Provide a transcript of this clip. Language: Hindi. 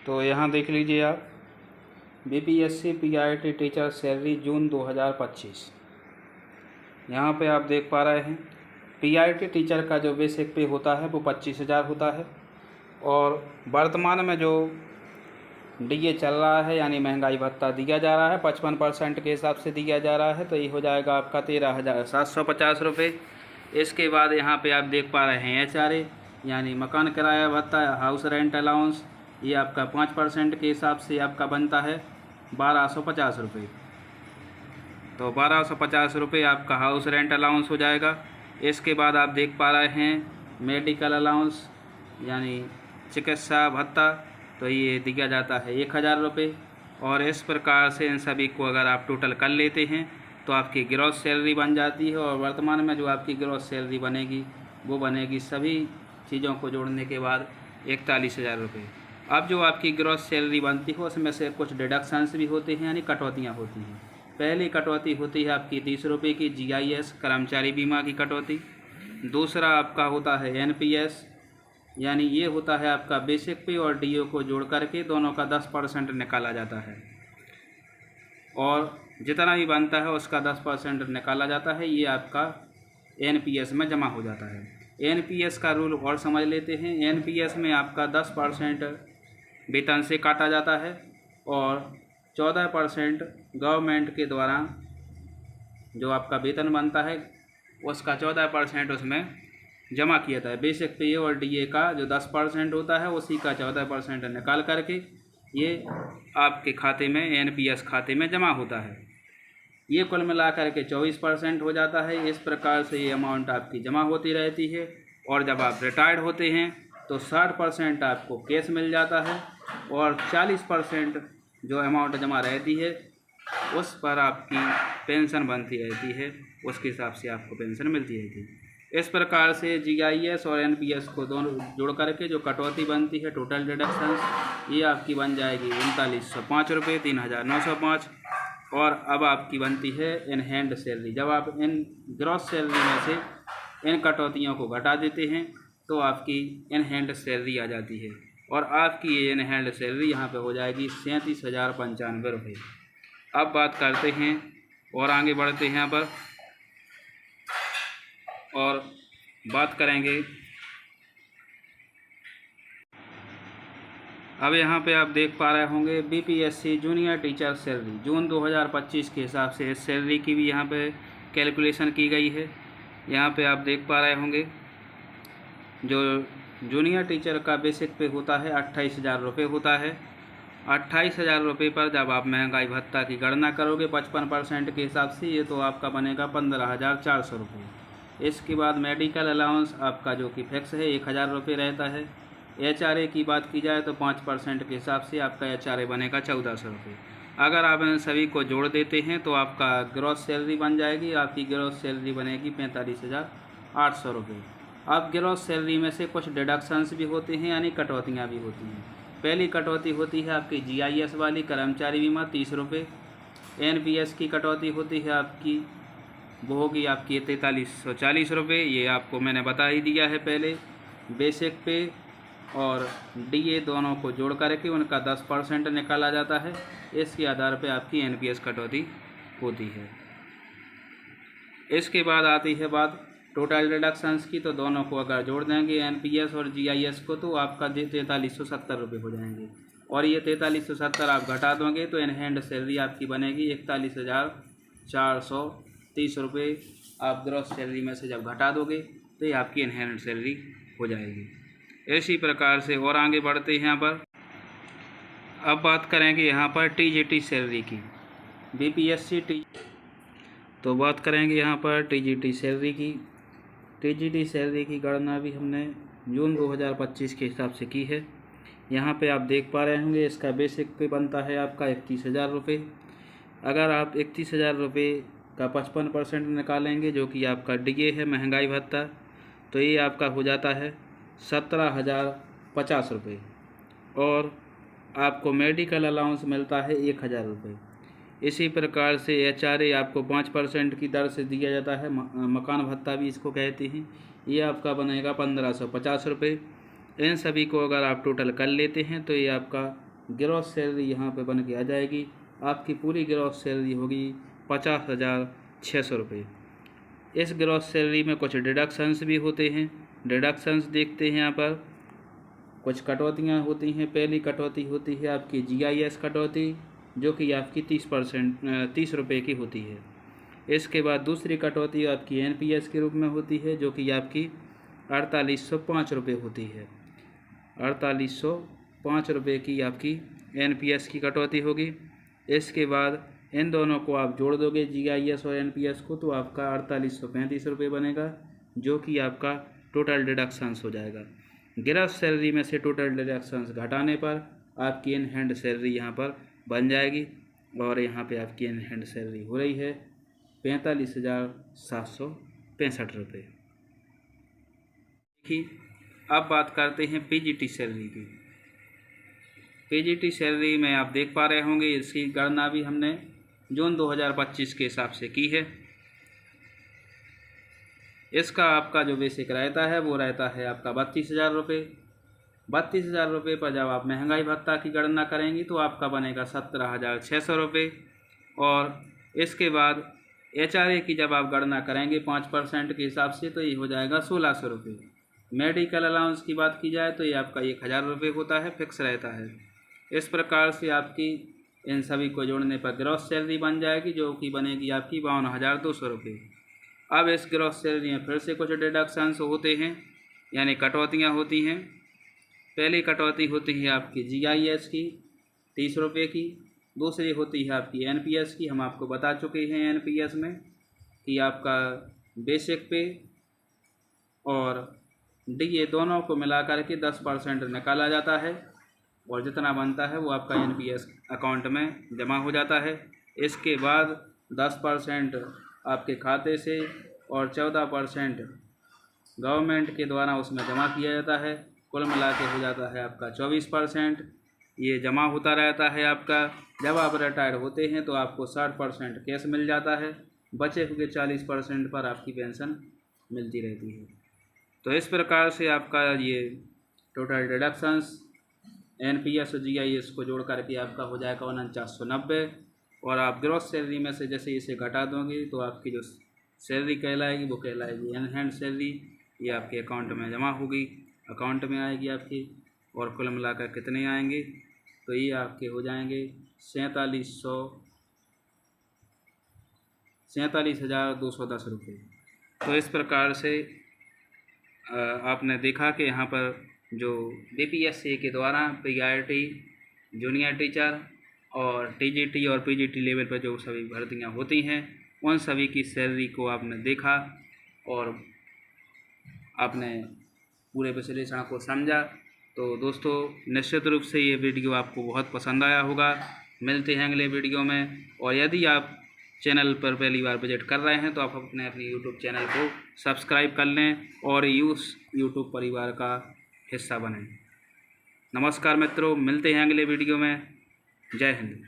तो यहाँ देख लीजिए आप, बीपीएससी पीआईटी टीचर सैलरी जून 2025। यहाँ पे आप देख पा रहे हैं पीआईटी टीचर का जो बेसिक पे होता है वो 25,000 होता है, और वर्तमान में जो डीए चल रहा है यानी महंगाई भत्ता दिया जा रहा है 55% के हिसाब से दिया जा रहा है, तो ये हो जाएगा आपका 13,750 रुपये। इसके बाद यहाँ पे आप देख पा रहे हैं HRA यानी मकान किराया भत्ता, हाउस रेंट अलाउंस, ये आपका 5% के हिसाब से आपका बनता है 1,250 रुपये। तो 1,250 रुपये आपका हाउस रेंट अलाउंस हो जाएगा। इसके बाद आप देख पा रहे हैं मेडिकल अलाउंस यानी चिकित्सा भत्ता, तो ये दिया जाता है 1,000 रुपये। और इस प्रकार से इन सभी को अगर आप टोटल कर लेते हैं तो आपकी ग्रॉस सैलरी बन जाती है, और वर्तमान में जो आपकी ग्रॉस सैलरी बनेगी वो बनेगी सभी चीज़ों को जोड़ने के बाद 41,000 रुपये। अब जो आपकी ग्रॉस सैलरी बनती है उसमें से कुछ डिडक्शंस भी होते हैं यानी कटौतियाँ होती हैं। पहली कटौती होती है आपकी 30 रुपये की GIS कर्मचारी बीमा की कटौती। दूसरा आपका होता है NPS यानी ये होता है आपका बेसिक पे और DO को जोड़ करके दोनों का 10% निकाला जाता है, और जितना भी बनता है उसका 10% निकाला जाता है, ये आपका NPS में जमा हो जाता है। NPS का रूल और समझ लेते हैं। NPS में आपका 10% वेतन से काटा जाता है और 14% गवर्नमेंट के द्वारा जो आपका वेतन बनता है उसका 14% उसमें जमा किया जाता है। बेसिक पे और DA का जो 10% होता है उसी का 14% निकाल करके ये आपके खाते में NPS खाते में जमा होता है। ये कुल मिला करके 24% हो जाता है। इस प्रकार से ये अमाउंट आपकी जमा होती रहती है, और जब आप रिटायर्ड होते हैं तो 60% आपको कैश मिल जाता है, और 40% जो अमाउंट जमा रहती है उस पर आपकी पेंशन बनती रहती है, उसके हिसाब से आपको पेंशन मिलती रहती है। इस प्रकार से GIS और NPS को दोनों जोड़ करके जो कटौती बनती है टोटल डिडक्शंस, ये आपकी बन जाएगी 3905 रुपये, 3,905। और अब आपकी बनती है इन हैंड सैलरी। जब आप इन ग्रॉस सैलरी में से इन कटौतियों को घटा देते हैं तो आपकी इन हैंड सैलरी आ जाती है, और आपकी इन हैंड सैलरी यहाँ पे हो जाएगी 37,095 रुपये। अब बात करते हैं और आगे बढ़ते हैं यहाँ पर, और बात करेंगे। अब यहाँ पे आप देख पा रहे होंगे BPSC जूनियर टीचर सैलरी जून 2025 के हिसाब से इस सैलरी की भी यहाँ पे कैलकुलेशन की गई है। यहाँ पे आप देख पा रहे होंगे जो जूनियर टीचर का बेसिक पे होता है 28,000 रुपये होता है। 28,000 रुपये पर जब आप महंगाई भत्ता की गणना करोगे 55% के हिसाब से, ये तो आपका बनेगा 15,400 रुपये। इसके बाद मेडिकल अलाउंस आपका जो कि फिक्स है 1,000 रुपये रहता है। HRA की बात की जाए तो 5% के हिसाब से आपका HRA बनेगा 1,400 रुपये। अगर आप इन सभी को जोड़ देते हैं तो आपका ग्रॉस सैलरी बन जाएगी, आपकी ग्रॉस सैलरी बनेगी 45,800 रुपये। अब ग्रॉस सैलरी में से कुछ डिडक्शंस भी होते हैं यानी कटौतियाँ भी होती हैं। पहली कटौती होती है आपकी GIS वाली कर्मचारी बीमा 30 रुपये। NPS की कटौती होती है आपकी, वो होगी आपकी 4340 रुपये, ये आपको मैंने बता ही दिया है पहले। बेसिक पे और DA दोनों को जोड़ करके उनका 10% निकाला जाता है, इसके आधार पे आपकी NPS कटौती होती है। इसके बाद आती है बात टोटल डिडक्शंस की, तो दोनों को अगर जोड़ देंगे NPS और GIS को तो आपका 4370 रुपये हो जाएंगे, और ये 4370 आप घटा दोगे तो इन हैंड सैलरी आपकी बनेगी 41,430 रुपये। आप ग्रॉस सैलरी में से जब घटा दोगे तो ये आपकी इन हैंड सैलरी हो जाएगी। इसी प्रकार से और आगे बढ़ते हैं यहाँ पर। अब बात करेंगे यहाँ पर TGT सैलरी की, BPSC तो बात करेंगे यहाँ पर TGT सैलरी की। TGT सैलरी की गणना भी हमने जून 2025 के हिसाब से की है। यहाँ पे आप देख पा रहे होंगे इसका बेसिक पे बनता है आपका 31,000 रुपये। अगर आप 31,000 रुपये का 55% निकालेंगे जो कि आपका DA है महंगाई भत्ता, तो ये आपका हो जाता है 17,050 रुपये, और आपको मेडिकल अलाउंस मिलता है 1,000 रुपये। इसी प्रकार से HRA आपको 5% की दर से दिया जाता है, मकान भत्ता भी इसको कहते हैं, ये आपका बनेगा 1,550 रुपये। इन सभी को अगर आप टोटल कर लेते हैं तो ये आपका ग्रॉस सैलरी यहाँ पे बन के आ जाएगी। आपकी पूरी ग्रॉस सैलरी होगी 50,600 रुपये। इस ग्रॉस सैलरी में कुछ डिडक्शंस भी होते हैं। डिडक्शंस देखते हैं यहाँ पर। कुछ कटौतियाँ होती हैं। पहली कटौती होती है आपकी GIS कटौती, जो कि आपकी 30 रुपये की होती है। इसके बाद दूसरी कटौती आपकी NPS के रूप में होती है, जो कि आपकी 4805 रुपये होती है। 4805 रुपये की आपकी NPS की कटौती होगी। इसके बाद इन दोनों को आप जोड़ दोगे GIS और NPS को, तो आपका 4835 रुपये बनेगा, जो कि आपका टोटल डिडक्शंस हो जाएगा। ग्रॉस सैलरी में से टोटल डिडक्शंस घटाने पर आपकी इन हैंड सैलरी यहाँ पर बन जाएगी। और यहाँ पे आपकी इन हैंड सैलरी हो रही है 45,765 रुपये। देखिए, अब बात करते हैं PGT सैलरी की। PGT सैलरी में आप देख पा रहे होंगे, इसकी गणना भी हमने जून 2025 के हिसाब से की है। इसका आपका जो बेसिक रहता है वो रहता है आपका 32,000 रुपये। 32,000 रुपये पर जब आप महंगाई भत्ता की गणना करेंगी तो आपका बनेगा 17,600 रुपये। और इसके बाद HRA की जब आप गणना करेंगे 5% के हिसाब से, तो ये हो जाएगा 1,600 रुपये। मेडिकल अलाउंस की बात की जाए तो ये आपका 1,000 रुपये होता है, फिक्स रहता है। इस प्रकार से आपकी इन सभी को जोड़ने पर ग्रॉस सैलरी बन जाएगी, जो कि बनेगी आपकी 52,200 रुपये। अब इस ग्रॉस सैलरी में फिर से कुछ डिडक्शंस होते हैं, यानी कटौतियाँ होती हैं। पहली कटौती होती है आपकी GIS की 30 रुपये की। दूसरी होती है आपकी NPS की। हम आपको बता चुके हैं NPS में कि आपका बेसिक पे और DA दोनों को मिला करके 10% निकाला जाता है, और जितना बनता है वो आपका NPS अकाउंट में जमा हो जाता है। इसके बाद 10% आपके खाते से और 14% गवर्नमेंट के द्वारा उसमें जमा किया जाता है। कुल मिला के हो जाता है आपका 24%। ये जमा होता रहता है आपका। जब आप रिटायर होते हैं तो आपको 60% कैश मिल जाता है, बचे हुए 40% पर आपकी पेंशन मिलती रहती है। तो इस प्रकार से आपका ये टोटल डिडक्शंस NPS और GIS को जोड़ करके आपका हो जाएगा 4990। और आप ग्रॉस सैलरी में से जैसे इसे घटा दोगे तो आपकी जो सैलरी कहलाएगी वो कहलाएगी इन हैंड सैलरी। ये आपके अकाउंट में जमा होगी, अकाउंट में आएगी आपकी। और कुल मिलाकर कितने आएंगे, तो ये आपके हो जाएंगे 47,210 रुपये। तो इस प्रकार से आपने देखा कि यहाँ पर जो BPSC के द्वारा PRT जूनियर टीचर और TGT और PGT लेवल पर जो सभी भर्तियाँ होती हैं, उन सभी की सैलरी को आपने देखा और आपने पूरे विश्लेषण को समझा। तो दोस्तों, निश्चित रूप से ये वीडियो आपको बहुत पसंद आया होगा। मिलते हैं अगले वीडियो में। और यदि आप चैनल पर पहली बार विजिट कर रहे हैं तो आप अपने YouTube चैनल को सब्सक्राइब कर लें और YouTube परिवार का हिस्सा बनें। नमस्कार मित्रों, मिलते हैं अगले वीडियो में। जय हिंद।